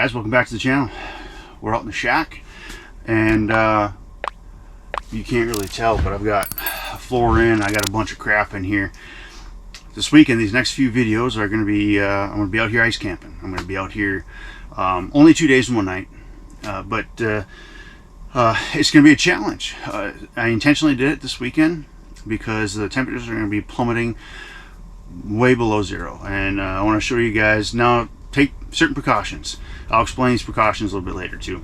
guys, welcome back to the channel. We're out in the shack, and you can't really tell, but I've got a floor in. I got a bunch of crap in here. This weekend, these next few videos are going to be, I'm going to be out here ice camping. I'm going to be out here only 2 days and 1 night, but it's going to be a challenge. I intentionally did it this weekend because the temperatures are going to be plummeting way below zero, and I want to show you guys. Now, take certain precautions. I'll explain these precautions a little bit later too,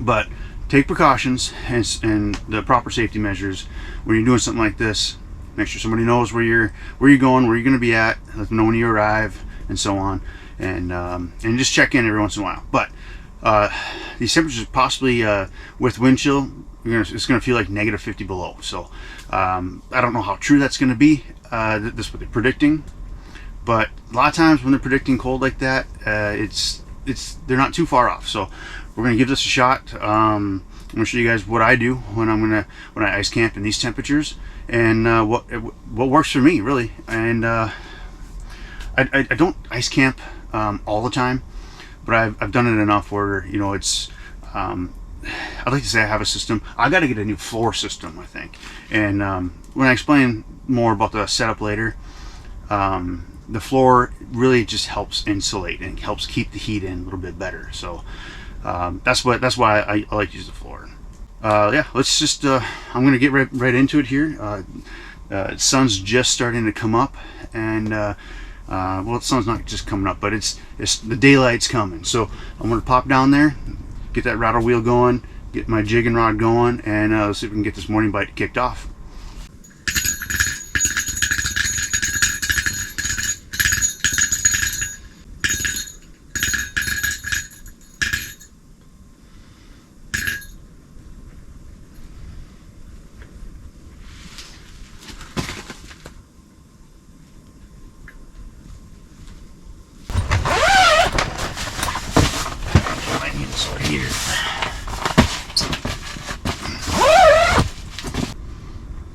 but take precautions and the proper safety measures when you're doing something like this. Make sure somebody knows where you're going, where you're going to be at, let them know when you arrive, and so on, and just check in every once in a while. But these temperatures possibly with wind chill, it's going to feel like -50 below. So I don't know how true that's going to be. This is what they're predicting, but a lot of times when they're predicting cold like that, they're not too far off. So we're going to give this a shot. I'm going to show you guys what I do when I ice camp in these temperatures, and what works for me really. And I don't ice camp all the time, but I've done it enough where, you know, it's I'd like to say I have a system. I got to get a new floor system, I think, and when I explain more about the setup later, the floor really just helps insulate and helps keep the heat in a little bit better. So that's why I like to use the floor. Yeah, let's just I'm gonna get right into it here. The sun's just starting to come up, and well, the sun's not just coming up, but it's the daylight's coming. So I'm gonna pop down there, get that rattle wheel going, get my jigging rod going, and let's see if we can get this morning bite kicked off.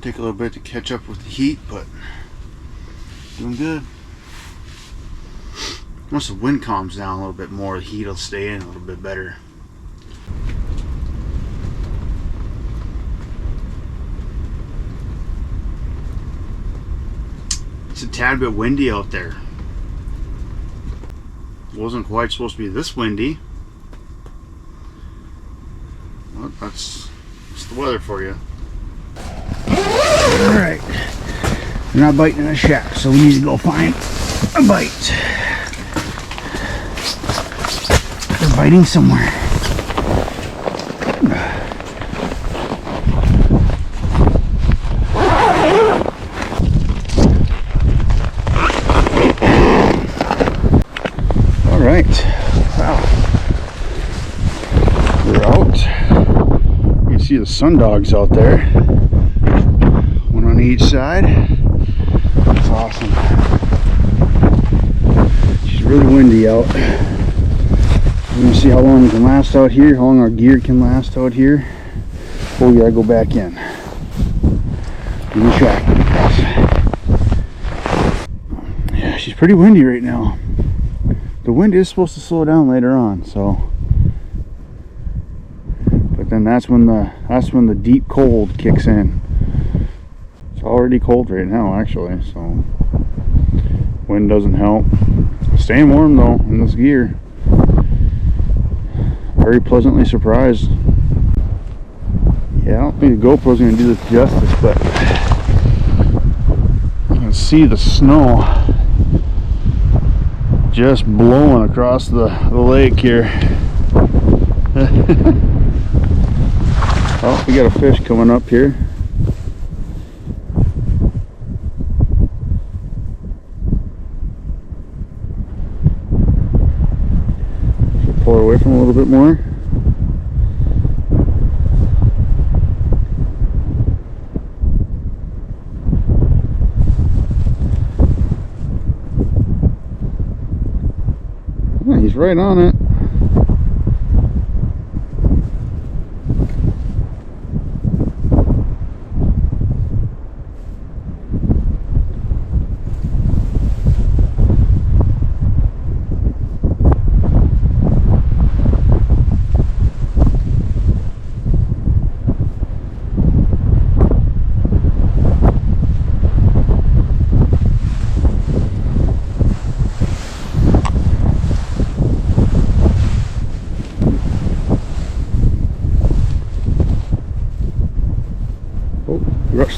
Take a little bit to catch up with the heat, but doing good. Once the wind calms down a little bit more, the heat will stay in a little bit better. It's a tad bit windy out there. It wasn't quite supposed to be this windy. Well, that's the weather for you. Alright, we're not biting in a shack, so we need to go find a bite. They're biting somewhere. Alright, wow. We're out. You can see the sun dogs out there. On each side. That's awesome. She's really windy out. We're gonna see how long we can last out here, how long our gear can last out here before we gotta go back in the shack. Yeah, she's pretty windy right now. The wind is supposed to slow down later on, so, but then that's when the deep cold kicks in. Already cold right now, actually, so wind doesn't help. Staying warm though in this gear. Very pleasantly surprised. Yeah, I don't think the GoPro's gonna do this justice, but you can see the snow just blowing across the lake here. Oh, we got a fish coming up here. Pull her away from a little bit more. Oh, he's right on it.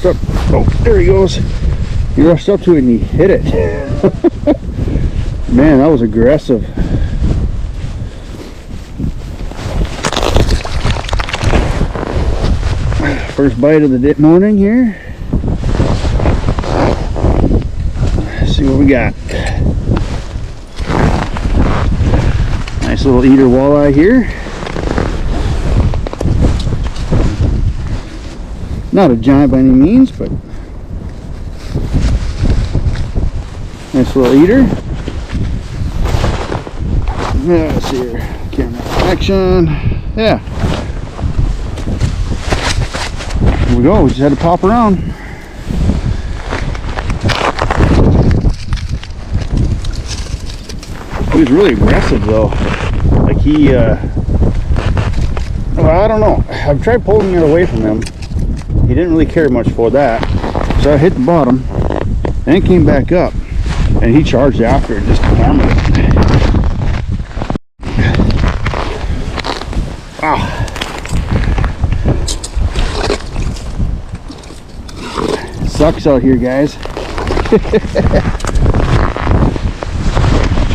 rushed up. Oh, there he goes. He rushed up to it and he hit it. Man, that was aggressive. First bite of the morning here. Let's see what we got. Nice little eater walleye here. Not a giant by any means, but nice little eater. Yeah, let's see here. Camera action. Yeah. Here we go. We just had to pop around. He was really aggressive though. Like he, well, I don't know. I've tried pulling it away from him. He didn't really care much for that. So I hit the bottom, then came back up, and he charged after and just hammered it. Wow. Sucks out here, guys.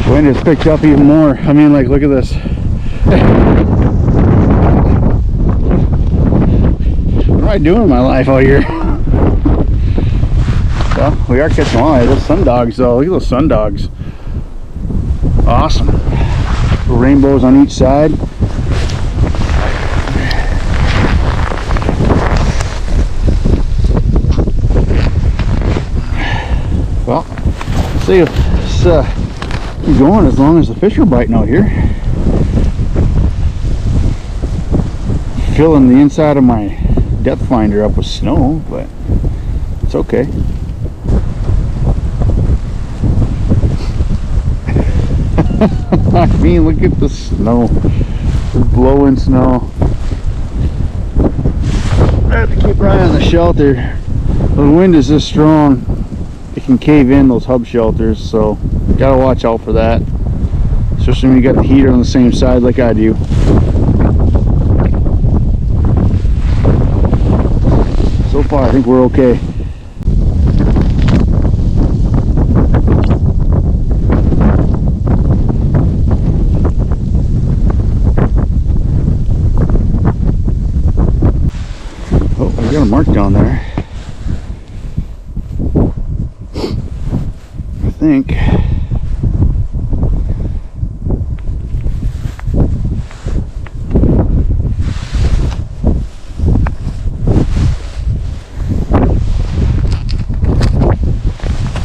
Wind has picked up even more. I mean, like, look at this. What am I doing in my life out here? Well, we are catching walleye. Those sun dogs, though. Look at those sun dogs. Awesome. Rainbows on each side. Well, let's see if this keep going as long as the fish are biting out here. Filling the inside of my depth finder up with snow, but it's okay. I mean, look at the snow. It's blowing snow. I have to keep an eye on the shelter. The wind is this strong, it can cave in those hub shelters, so gotta watch out for that, especially when you got the heater on the same side like I do. So far I think we're okay. Oh, we got a mark down there. I think.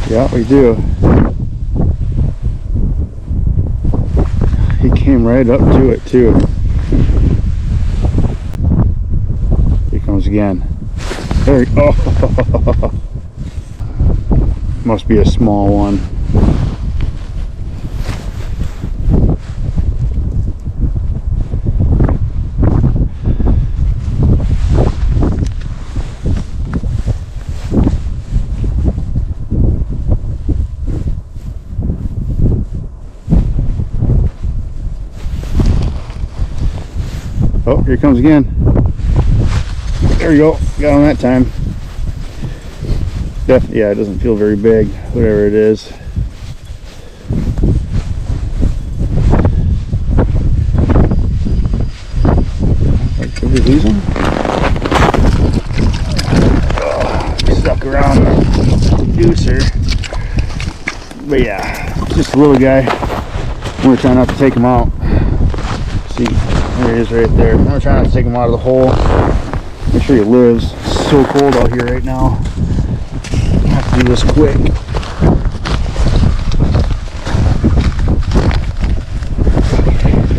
Yeah, we do. He came right up to it too. Here he comes again. There he goes. Oh. Must be a small one. Oh, here he comes again. There we go. Got him that time. Yeah, it doesn't feel very big, whatever it is. Did we lose him? Oh, stuck around the deucer. But yeah, just a little guy. We're trying not to take him out. See, there he is right there. We're trying not to take him out of the hole. Make sure he lives. It's so cold out here right now. I have to do this quick.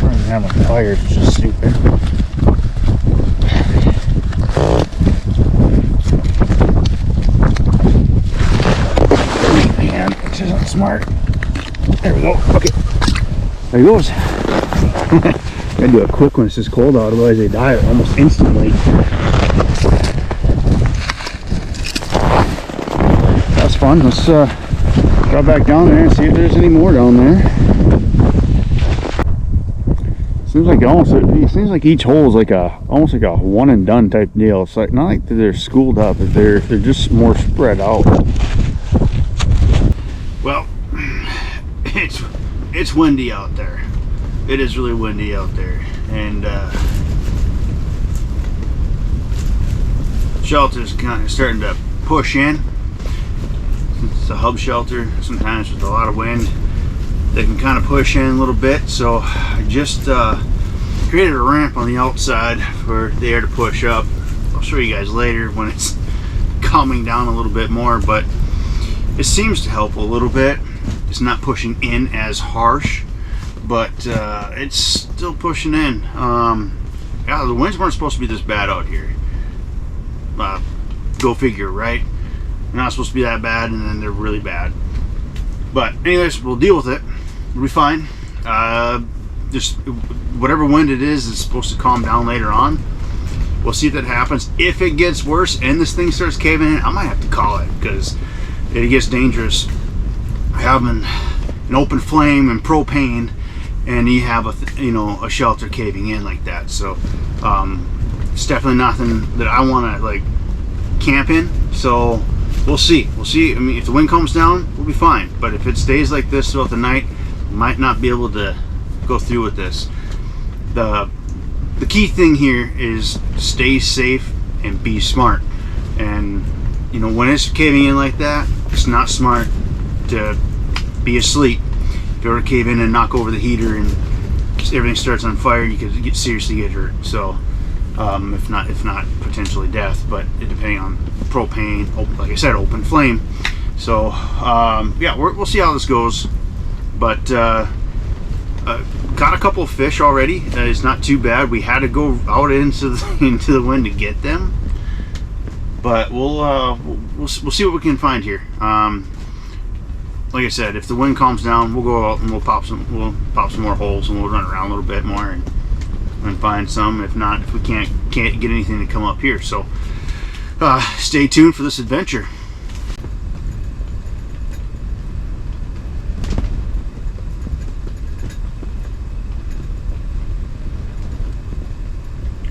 Running down my fires, which is stupid. Man, this isn't smart. There we go. Okay. There he goes. Gotta do a quick one. It's this cold out, otherwise they die almost instantly. That's fun. Let's drop back down there and see if there's any more down there. It's It seems like each hole is like almost like a one and done type deal. It's like not like they're schooled up, they're just more spread out. Well, it's windy out there. It is really windy out there, and shelter's kind of starting to push in. It's a hub shelter. Sometimes with a lot of wind, they can kind of push in a little bit. So I just created a ramp on the outside for the air to push up. I'll show you guys later when it's calming down a little bit more, but it seems to help a little bit. It's not pushing in as harsh, but it's still pushing in. Yeah, the winds weren't supposed to be this bad out here. Go figure, right? They're not supposed to be that bad, and then they're really bad. But anyways, we'll deal with it. We'll be fine. Just whatever wind it is, it's supposed to calm down later on. We'll see if that happens. If it gets worse and this thing starts caving in, I might have to call it, because it gets dangerous having an open flame and propane, and you have a shelter caving in like that. So it's definitely nothing that I want to like camp in. So we'll see. I mean, if the wind comes down, we'll be fine. But if it stays like this throughout the night, we might not be able to go through with this. The key thing here is stay safe and be smart. And when it's caving in like that, it's not smart to be asleep. If you were to cave in and knock over the heater and everything starts on fire, you could seriously get hurt. So if not potentially death, but depending on propane, like I said, open flame. So yeah, we'll see how this goes. But got a couple of fish already. It's not too bad. We had to go out into the wind to get them, but we'll see what we can find here. Like I said, if the wind calms down, we'll go out and we'll pop some more holes, and we'll run around a little bit more and find some. If not, if we can't get anything to come up here. So stay tuned for this adventure.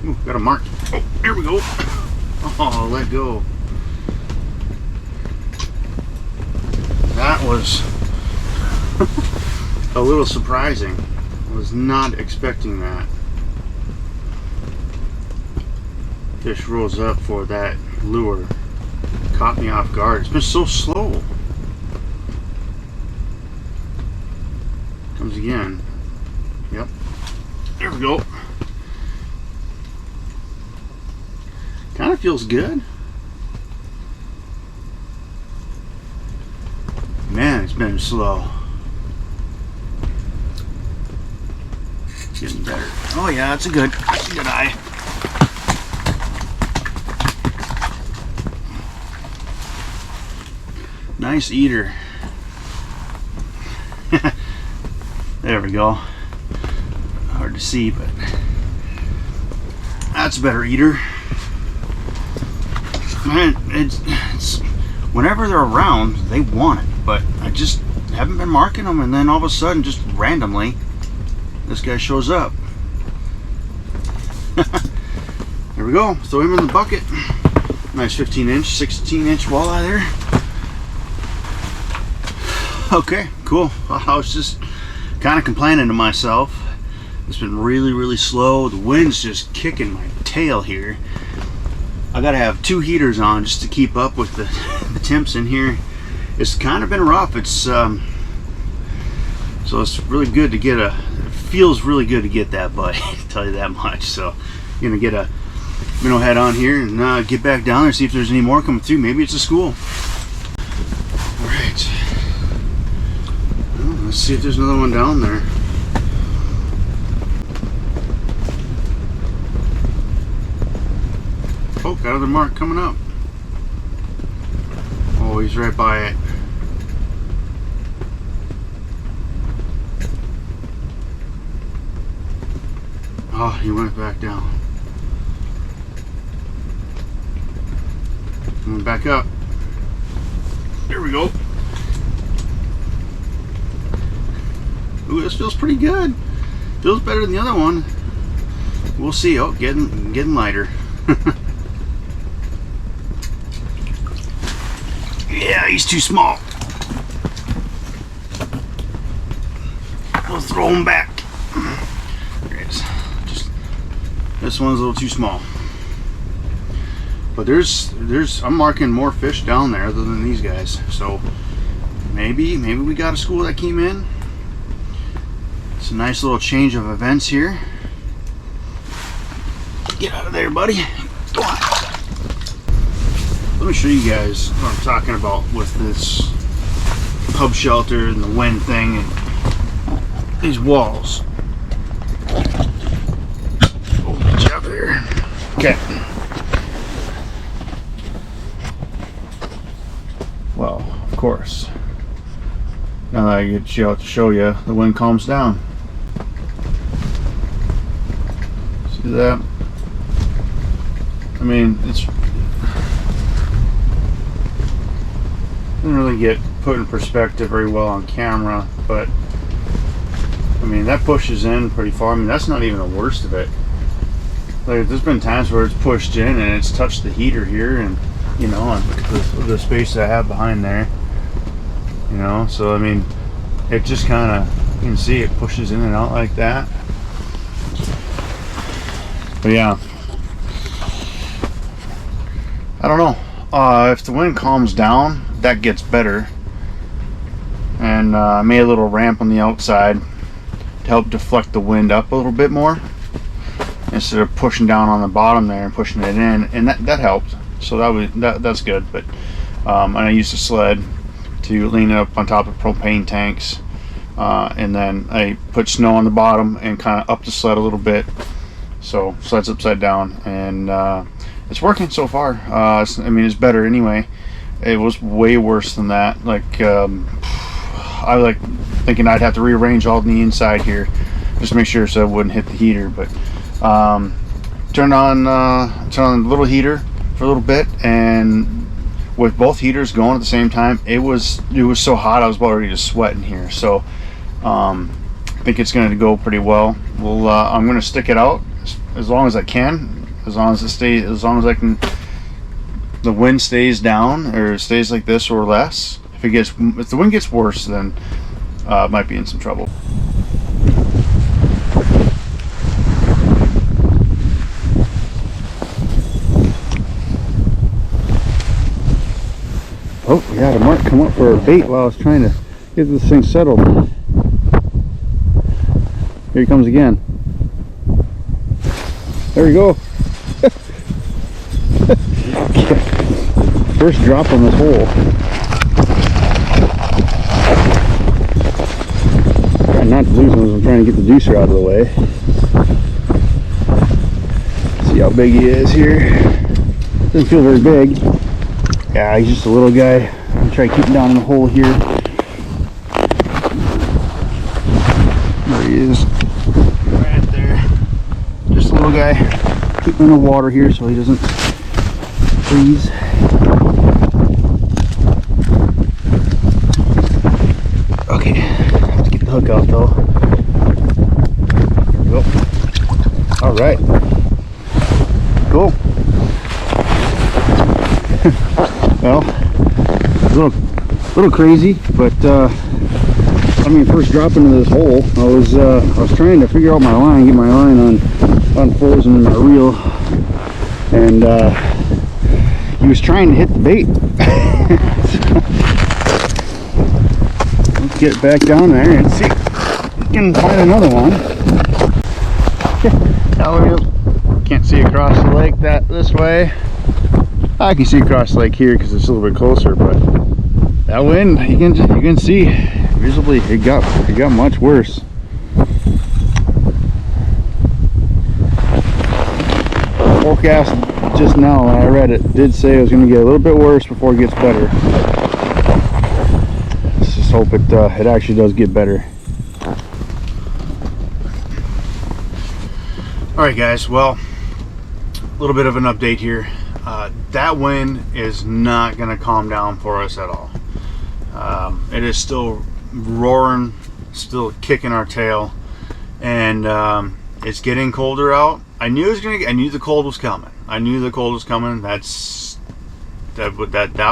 Ooh, got a mark. Oh, here we go. Oh, let go. That was a little surprising. I was not expecting that. Fish rolls up for that lure. Caught me off guard. It's been so slow. Comes again. Yep. There we go. Kind of feels good. Man, it's been slow. It's getting better. Oh yeah, that's a good eye. Nice eater. There we go. Hard to see, but that's a better eater. Man, it's whenever they're around, they want it, but I just haven't been marking them, and then all of a sudden, just randomly, this guy shows up. There we go. Throw him in the bucket. Nice 15-inch, 16-inch walleye there. Okay, cool. I was just kind of complaining to myself. It's been really, really slow. The wind's just kicking my tail here. I gotta have 2 heaters on just to keep up with the temps in here. It's kind of been rough. It's so it's really good to get it feels really good to get that bite. I'll tell you that much. So I'm gonna get a minnow head on here and get back down there, see if there's any more coming through. Maybe it's a school. All right. Well, let's see if there's another one down there. Oh, got another mark coming up. Oh, he's right by it. Oh, he went back down. Coming back up. There we go. Ooh, this feels pretty good. Feels better than the other one. we'll see. Oh, getting lighter. Yeah, he's too small. We'll throw him back. There it is. Just, this one's a little too small. But there's I'm marking more fish down there other than these guys. So maybe we got a school that came in. It's a nice little change of events here. Get out of there, buddy. Go on. Let me show you guys what I'm talking about with this hub shelter and the wind thing and these walls. Oh, get you up here. Okay. Well, of course. Now that I get you out to show you, the wind calms down. See that? I mean, it's didn't really get put in perspective very well on camera, but I mean that pushes in pretty far. I mean that's not even the worst of it. Like there's been times where it's pushed in and it's touched the heater here, and you know, and look at the space that I have behind there. You know, so I mean, it just kind of, you can see it pushes in and out like that. But yeah, I don't know. If the wind calms down, that gets better. And I made a little ramp on the outside to help deflect the wind up a little bit more, instead of pushing down on the bottom there and pushing it in, and that helped. So that's good. But and I used a sled to lean it up on top of propane tanks, and then I put snow on the bottom and kind of up the sled a little bit, so sled's upside down, and it's working so far. I mean, it's better anyway. It was way worse than that. Like I like thinking I'd have to rearrange all the inside here just to make sure so it wouldn't hit the heater. But turn on the little heater for a little bit, and with both heaters going at the same time, it was so hot I was about ready to sweat in here. So I think it's going to go pretty well. Well, I'm going to stick it out as long as I can, as long as I can. The wind stays down or stays like this or less. If the wind gets worse, then it might be in some trouble. Oh, we had a mark come up for a bait while I was trying to get this thing settled. Here he comes again. There we go. First drop on this hole. Trying not to lose him as I'm trying to get the juicer out of the way. See how big he is here. Doesn't feel very big. Yeah, he's just a little guy. I'm gonna try to keep him down in the hole here. There he is. Right there. Just a little guy. Keep him in the water here so he doesn't freeze. Okay, let's get the hook out though. There we go. Alright. Cool. Well, a little crazy, but I mean, first dropping into this hole, I was trying to figure out my line, get my line unfrozen in my reel, and he was trying to hit the bait. Let's get back down there and see if we can find another one. Now can't see across the lake this way. I can see across the lake here because it's a little bit closer, but that wind, you can see visibly it got much worse. Forecast just now when I read it did say it was going to get a little bit worse before it gets better. Let's just hope it actually does get better. Alright guys, well, a little bit of an update here. That wind is not going to calm down for us at all. It is still roaring, still kicking our tail, and it's getting colder out, I knew the cold was coming. I knew the cold was coming. That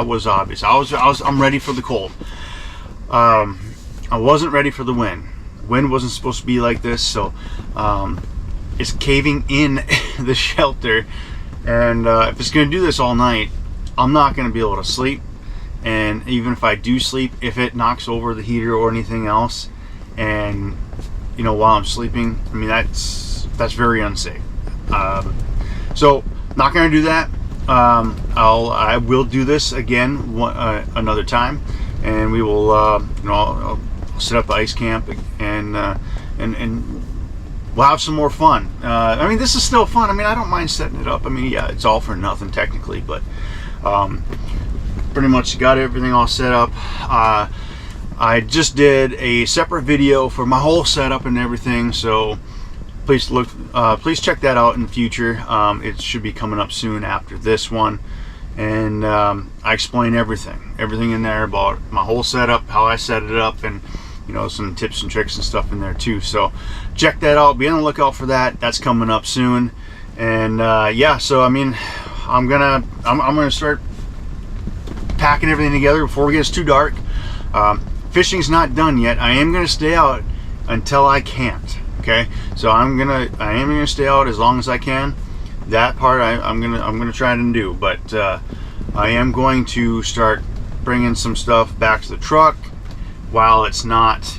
was obvious. I'm ready for the cold. I wasn't ready for the wind. Wind wasn't supposed to be like this, so it's caving in the shelter, and if it's going to do this all night, I'm not going to be able to sleep. And even if I do sleep, if it knocks over the heater or anything else, and while I'm sleeping, I mean, that's very unsafe. So not going to do that. I will do this again another time, and we will I'll set up the ice camp and we'll have some more fun. I mean, this is still fun. I mean, I don't mind setting it up. I mean, yeah, it's all for nothing technically, but pretty much got everything all set up. I just did a separate video for my whole setup and everything, so please check that out in the future. It should be coming up soon after this one, and I explain everything in there about my whole setup, how I set it up, and some tips and tricks and stuff in there too. So check that out. Be on the lookout for that. That's coming up soon. And yeah, so I mean, I'm gonna start packing everything together before it gets too dark. Fishing's not done yet. I am gonna stay out until I can't. Okay, so I am gonna stay out as long as I can. That part I'm gonna try to do, but I am going to start bringing some stuff back to the truck while it's not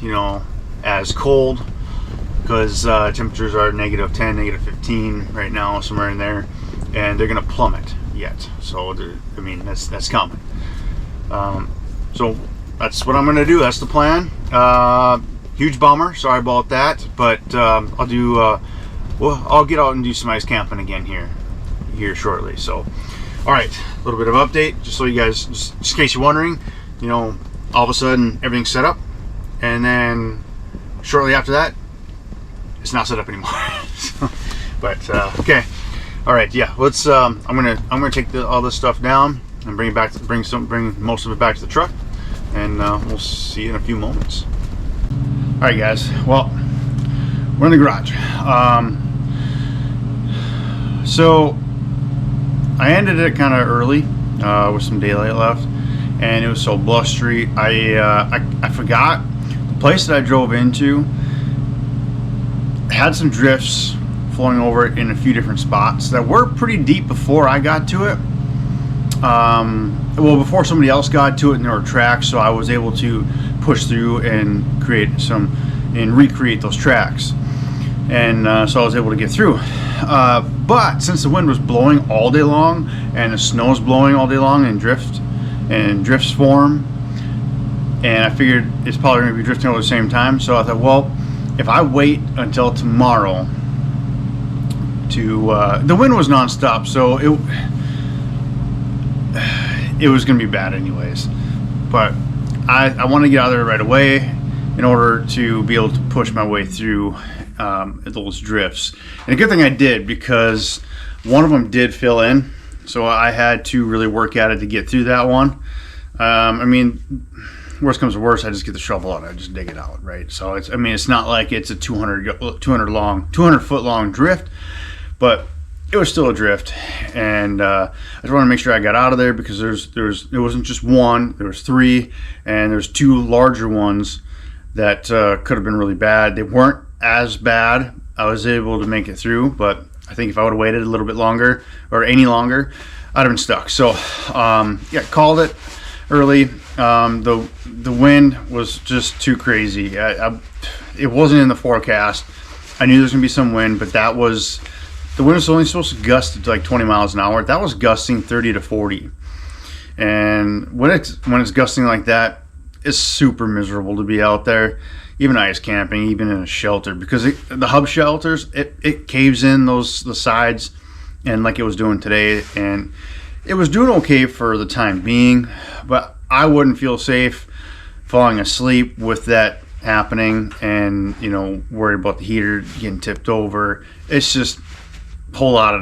as cold, because temperatures are -10, -15 right now, somewhere in there, and they're gonna plummet yet. So I mean, that's coming. So that's what I'm gonna do. That's the plan. Huge bummer, sorry about that, but I'll do I'll get out and do some ice camping again here shortly. So all right, a little bit of update, just so you guys, just in case you're wondering, all of a sudden everything's set up, and then shortly after that it's not set up anymore. So, but okay, all right, yeah, let's I'm gonna take all this stuff down and bring most of it back to the truck, and we'll see you in a few moments. All right, guys, well, we're in the garage. So I ended it kind of early with some daylight left, and it was so blustery. I forgot the place that I drove into had some drifts flowing over it in a few different spots that were pretty deep before I got to it. Well, before somebody else got to it, and there were tracks, so I was able to push through and recreate those tracks, and so I was able to get through. But since the wind was blowing all day long and the snow was blowing all day long and drifts form, and I figured it's probably going to be drifting over the same time, so I thought, well, if I wait until tomorrow the wind was nonstop, so it was going to be bad anyways, but I want to get out of there right away in order to be able to push my way through those drifts. And a good thing I did, because one of them did fill in, so I had to really work at it to get through that one. I mean, worst comes to worst, I just get the shovel out and I just dig it out, right? So it's not like it's a 200 foot long drift, but it was still a drift, and I just want to make sure I got out of there, because there wasn't just one, there was three, and there's two larger ones that could have been really bad. They weren't as bad. I was able to make it through, but I think if I would have waited a little bit longer, or any longer, I'd have been stuck. So yeah, called it early. The wind was just too crazy. It wasn't in the forecast. I knew there was gonna be some wind, but the wind was only supposed to gust to like 20 miles an hour. That was gusting 30 to 40. And when it's gusting like that, it's super miserable to be out there, even ice camping, even in a shelter, because the hub shelters, it caves in the sides, and like it was doing today, and it was doing okay for the time being, but I wouldn't feel safe falling asleep with that happening, and worried about the heater getting tipped over. It's just whole lot of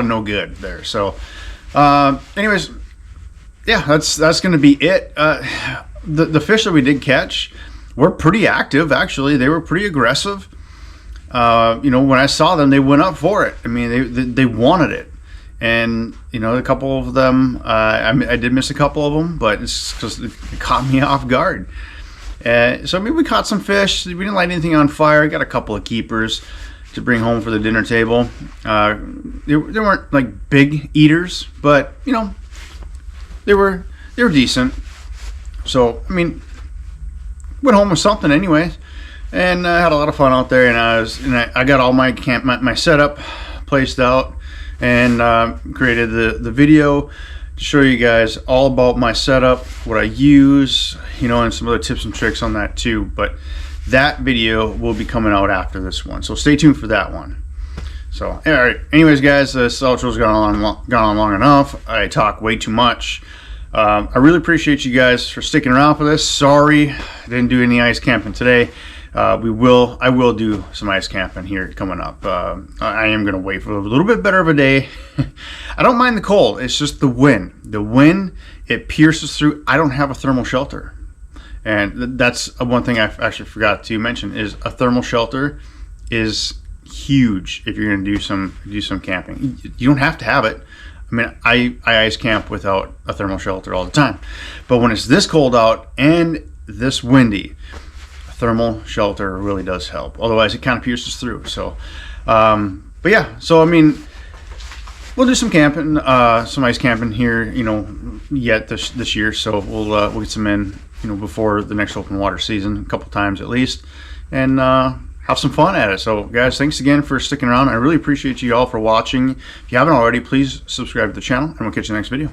no good there. So anyways, yeah, that's gonna be it. The fish that we did catch were pretty active, actually. They were pretty aggressive. you know, when I saw them, they went up for it. I mean, they wanted it. And, you know, a couple of them, I did miss a couple of them, but it's because it caught me off guard. So, I mean, we caught some fish. We didn't light anything on fire. Got a couple of keepers to bring home for the dinner table. They weren't like big eaters, but, you know, they were decent. So, I mean, went home with something anyways. And I had a lot of fun out there. And I got all my my setup placed out. And created the video to show you guys all about my setup, what I use, you know, and some other tips and tricks on that too. But that video will be coming out after this one, so stay tuned for that one. So, all right. Anyways, guys, this outro's gone on long enough. I talk way too much. I really appreciate you guys for sticking around for this. Sorry, I didn't do any ice camping today. I will do some ice camping here coming up. I am going to wait for a little bit better of a day. I don't mind the cold. It's just the wind. The wind, it pierces through. I don't have a thermal shelter. And that's one thing I actually forgot to mention is a thermal shelter is huge if you're going to do some camping. You don't have to have it. I mean, I ice camp without a thermal shelter all the time. But when it's this cold out and this windy, thermal shelter really does help. Otherwise, it kind of pierces through. So, but yeah. So I mean, we'll do some camping, some ice camping here. You know, yet this year. So we'll get some in. You know, before the next open water season, a couple times at least, and have some fun at it. So, guys, thanks again for sticking around. I really appreciate you all for watching. If you haven't already, please subscribe to the channel, and we'll catch you in the next video.